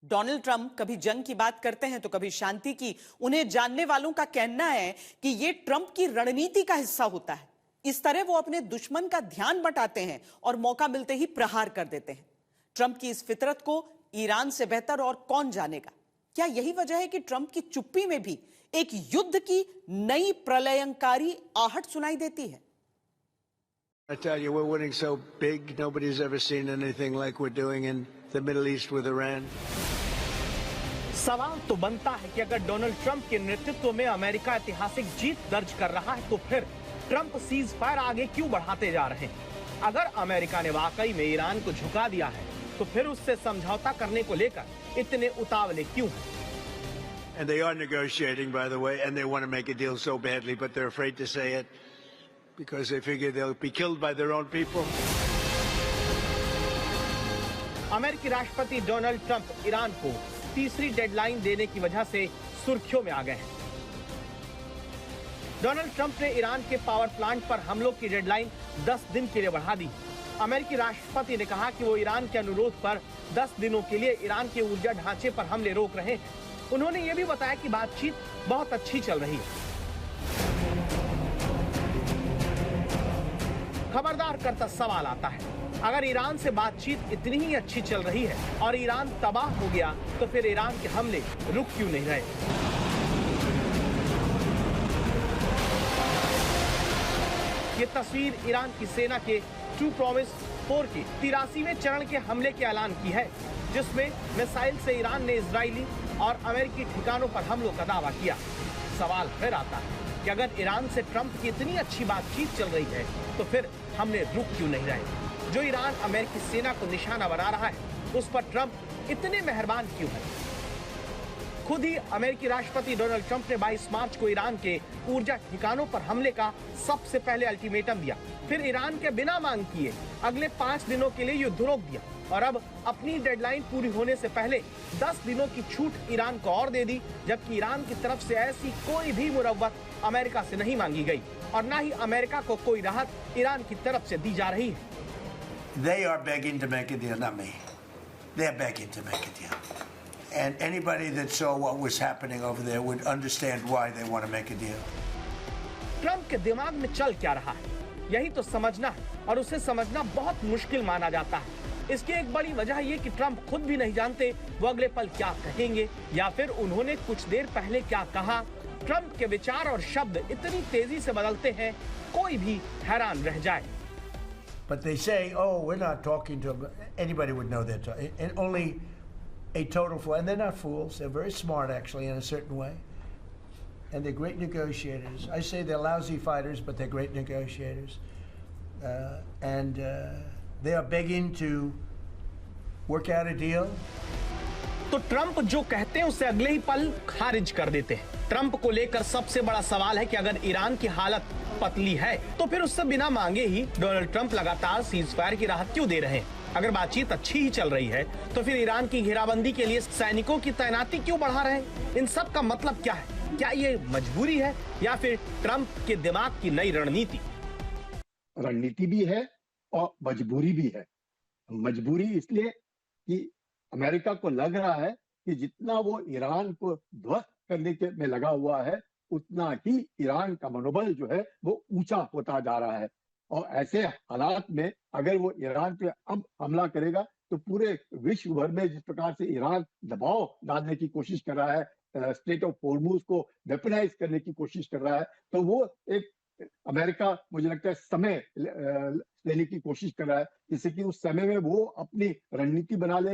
Donald Trump कभी जंग की बात करते हैं तो कभी शांति की। उन्हें जानने वालों का कहना है कि यह ट्रंप की रणनीति का हिस्सा होता है। इस तरह वो अपने दुश्मन का ध्यान बटाते हैं और मौका मिलते ही प्रहार कर देते हैं। ट्रंप की इस फितरत को ईरान से बेहतर और कौन जानेगा? क्या यही वजह है कि ट्रंप की चुप्पी में भी एक युद्ध की नई प्रलयंकारी आहट सुनाई देती है? I tell you, we're winning so big, nobody's ever seen anything like we're doing in the Middle East with Iran. सवाल तो बनता है कि अगर डोनाल्ड ट्रंप के नेतृत्व में अमेरिका ऐतिहासिक जीत दर्ज कर रहा है तो फिर ट्रंप सीज फायर आगे क्यों बढ़ाते जा रहे हैं? अगर अमेरिका ने वाकई में ईरान को झुका दिया है तो फिर उससे समझौता करने को लेकर इतने उतावले क्यों हैं? And they are negotiating, by the way, and they want to make a deal so badly, but they're afraid to say it because they figure they'll be killed by their own people. अमेरिकी राष्ट्रपति Donald Trump Iran को तीसरी deadline देने की वजह से सुर्खियों में आ गए हैं। डोनाल्ड ट्रंप ने ईरान के पावर प्लांट पर हमलों की डेडलाइन 10 दिन के लिए बढ़ा दी। अमेरिकी राष्ट्रपति ने कहा कि वो ईरान के अनुरोध पर 10 दिनों के लिए ईरान के ऊर्जा ढांचे पर हमले रोक रहे हैं। उन्होंने ये भी बताया कि बातचीत बहुत अच्छी चल रही है। खबरदार करता सवाल आता है, अगर ईरान से बातचीत इतनी ही अच्छी चल रही है और ईरान तबाह हो गया तो फिर ईरान के हमले रुक क्यों नहीं रहे? ये तस्वीर ईरान की सेना के टू प्रॉमिस 4 के 83वें चरण के हमले के ऐलान की है, जिसमें मिसाइल से ईरान ने इजरायली और अमेरिकी ठिकानों पर हमलों का दावा किया। सवाल फिर आता है कि अगर ईरान से ट्रंप की इतनी अच्छी बातचीत चल रही है तो फिर हमले रुक क्यों नहीं रहे? जो ईरान अमेरिकी सेना को निशाना बना रहा है उस पर ट्रंप इतने मेहरबान क्यों है? खुद ही अमेरिकी राष्ट्रपति डोनाल्ड ट्रंप ने 22 मार्च को ईरान के ऊर्जा ठिकानों पर हमले का सबसे पहले अल्टीमेटम दिया, फिर ईरान के बिना मांग किए अगले 5 दिनों के लिए युद्ध रोक दिया और अब अपनी डेडलाइन पूरी होने से पहले 10 दिनों की छूट ईरान को और दे दी, जबकि ईरान की तरफ से ऐसी कोई भी मुरव्वत अमेरिका से नहीं मांगी गई और न ही अमेरिका को कोई राहत ईरान की तरफ से दी जा रही है। They are begging to make a deal, not me. They're begging to make a deal. And anybody that saw what was happening over there would understand why they want to make a deal. Trump के दिमाग में चल क्या रहा है, यही तो समझना है और उसे समझना बहुत मुश्किल माना जाता है। इसकी एक बड़ी वजह ये कि ट्रंप खुद भी नहीं जानते वो अगले पल क्या कहेंगे या फिर उन्होंने कुछ देर पहले क्या कहा। ट्रंप के विचार और शब्द इतनी तेजी से बदलते हैं, कोई भी हैरान रह जाए। But they say, oh, we're not talking to them. Anybody would know that. And only a total fool. And they're not fools. They're very smart, actually, in a certain way. And they're great negotiators. I say they're lousy fighters, but they're great negotiators. They are begging to work out a deal. तो Trump जो कहते हैं उसे अगले ही पल खारिज कर देते हैं। ट्रंप को लेकर सबसे बड़ा सवाल है कि अगर ईरान की हालत पतली है तो फिर उससे बिना मांगे ही डोनाल्ड ट्रंप लगातार सीज फायर की राहत क्यों दे रहे हैं? अगर बातचीत अच्छी ही चल रही है तो फिर ईरान की घेराबंदी के लिए सैनिकों की तैनाती क्यों बढ़ा रहे हैं? इन सब का मतलब क्या है? क्या ये मजबूरी है या फिर ट्रंप के दिमाग की नई रणनीति? रणनीति भी है और मजबूरी भी है। मजबूरी इसलिए कि अमेरिका को लग रहा है कि जितना वो ईरान को ध्वस्त करने के में लगा हुआ है उतना ही ईरान का मनोबल जो है वो ऊंचा होता जा रहा है। और ऐसे हालात में अगर वो ईरान पे अब हमला करेगा तो पूरे विश्व भर में जिस प्रकार से ईरान दबाव डालने की कोशिश कर रहा है, स्टेट ऑफ होर्मुज को वेपनाइज करने की कोशिश कर रहा है, तो वो एक अमेरिका मुझे लगता है समय लेने की कोशिश कर रहा है जिससे कि उस समय में वो अपनी रणनीति बना ले।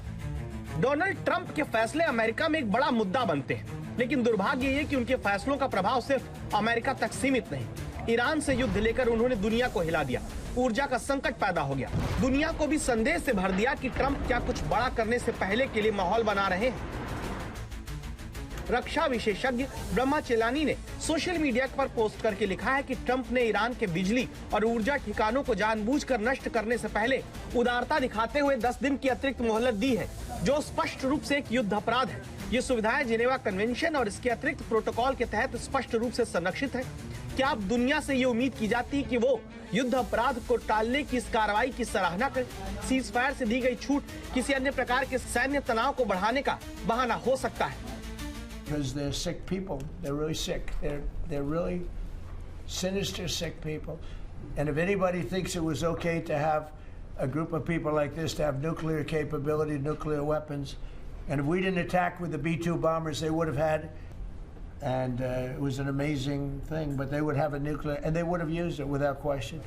डोनाल्ड ट्रंप के फैसले अमेरिका में एक बड़ा मुद्दा बनते हैं, लेकिन दुर्भाग्य ये कि उनके फैसलों का प्रभाव सिर्फ अमेरिका तक सीमित नहीं। ईरान से युद्ध लेकर उन्होंने दुनिया को हिला दिया, ऊर्जा का संकट पैदा हो गया, दुनिया को भी संदेह से भर दिया कि ट्रंप क्या कुछ बड़ा करने से पहले के लिए माहौल बना रहे हैं। रक्षा विशेषज्ञ ब्रह्मा चेलानी ने सोशल मीडिया पर पोस्ट करके लिखा है कि ट्रंप ने ईरान के बिजली और ऊर्जा ठिकानों को जानबूझकर नष्ट करने से पहले उदारता दिखाते हुए 10 दिन की अतिरिक्त मोहलत दी है, जो स्पष्ट रूप से एक युद्ध अपराध है। ये सुविधाएं जिनेवा कन्वेंशन और इसके अतिरिक्त प्रोटोकॉल के तहत स्पष्ट रूप से संरक्षित है। क्या अब दुनिया से ये उम्मीद की जाती है कि वो युद्ध अपराध को टालने की इस कार्रवाई की सराहना करे? सीज फायर से दी गई छूट किसी अन्य प्रकार के सैन्य तनाव को बढ़ाने का बहाना हो सकता है। Because they're sick people. They're really sick. They're really sinister, sick people. And if anybody thinks it was okay to have a group of people like this to have nuclear capability, nuclear weapons, and if we didn't attack with the B-2 bombers they would have had, and it was an amazing thing, but they would have a nuclear, and they would have used it without question.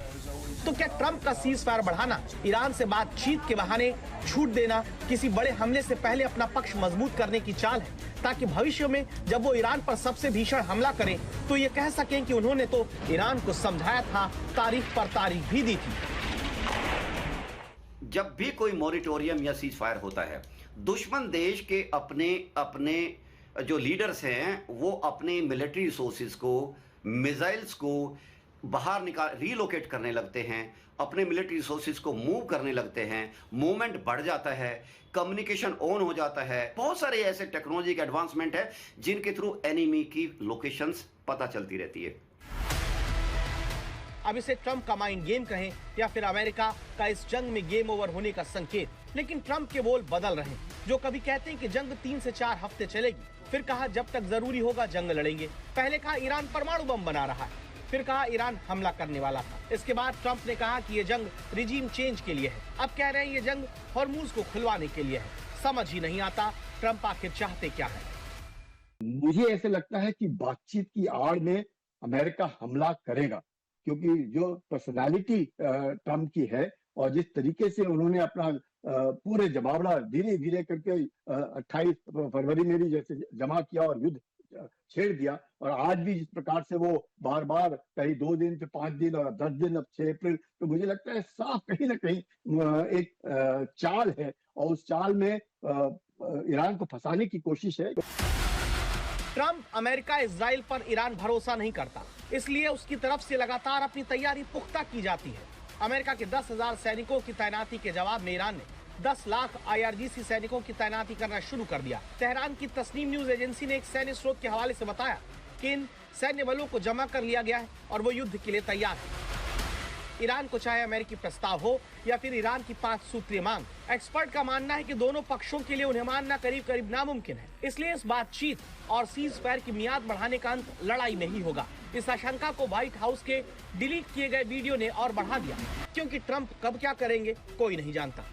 तो क्या Trump का cease fire बढ़ाना, Iran से बातचीत के बहाने छूट देना किसी बड़े हमले से पहले अपना पक्ष मजबूत करने की चाल है, ताकि भविष्य में जब वो ईरान पर सबसे भीषण हमला करें तो ये कह सकें कि उन्होंने तो ईरान को समझाया था, तारीख पर तारीख भी दी थी। जब भी कोई मॉरिटोरियम या सीज फायर होता है, दुश्मन देश के अपने जो लीडर्स हैं वो अपने मिलिट्री रिसोर्सेज को, मिसाइल्स को बाहर रीलोकेट करने लगते हैं, अपने मिलिट्री रिसोर्सेज को मूव करने लगते हैं, मूवमेंट बढ़ जाता है, कम्युनिकेशन ऑन हो जाता है। बहुत सारे ऐसे टेक्नोलॉजी के एडवांसमेंट है जिनके थ्रू एनिमी की लोकेशंस पता चलती रहती है। अब इसे ट्रंप का माइंड गेम कहें या फिर अमेरिका का इस जंग में गेम ओवर होने का संकेत, लेकिन ट्रंप के बोल बदल रहे हैं। जो कभी कहते हैं कि जंग 3 से 4 हफ्ते चलेगी, फिर कहा जब तक जरूरी होगा जंग लड़ेंगे। पहले कहा ईरान परमाणु बम बना रहा है, फिर कहा ईरान हमला करने वाला था। इसके बाद ट्रंप ने कहा कि ये जंग रिजीम चेंज के लिए है। अब कह रहे हैं ये जंग हॉर्मूज को खुलवाने के लिए है। समझ ही नहीं आता ट्रंप आखिर चाहते क्या है। मुझे ऐसे लगता है कि बातचीत की आड़ में अमेरिका हमला करेगा, क्योंकि जो पर्सनालिटी ट्रंप की है और जिस तरीके से उन्होंने अपना पूरे जमावड़ा धीरे धीरे करके 28 फरवरी में भी जैसे जमा किया और युद्ध छेड़ दिया, और आज भी जिस प्रकार से वो बार बार कहीं 2 दिन फिर 5 दिन और 10 दिन, अब 6 अप्रैल, तो मुझे लगता है साफ कहीं ना कहीं एक चाल है और उस चाल में ईरान को फंसाने की कोशिश है। ट्रंप अमेरिका इजराइल पर ईरान भरोसा नहीं करता, इसलिए उसकी तरफ से लगातार अपनी तैयारी पुख्ता की जाती है। अमेरिका के 10,000 सैनिकों की तैनाती के जवाब में ईरान ने 10 लाख IRGC सैनिकों की तैनाती करना शुरू कर दिया। तेहरान की तस्नीम न्यूज एजेंसी ने एक सैन्य स्रोत के हवाले से बताया कि इन सैन्य बलों को जमा कर लिया गया है और वो युद्ध के लिए तैयार है। ईरान को चाहे अमेरिकी प्रस्ताव हो या फिर ईरान की 5 सूत्रीय मांग, एक्सपर्ट का मानना है कि दोनों पक्षों के लिए उन्हें मानना करीब करीब नामुमकिन है। इसलिए इस बातचीत और सीज फायर की मियाद बढ़ाने का अंत लड़ाई में ही होगा। इस आशंका को व्हाइट हाउस के डिलीट किए गए वीडियो ने और बढ़ा दिया, क्योंकि ट्रंप कब क्या करेंगे कोई नहीं जानता।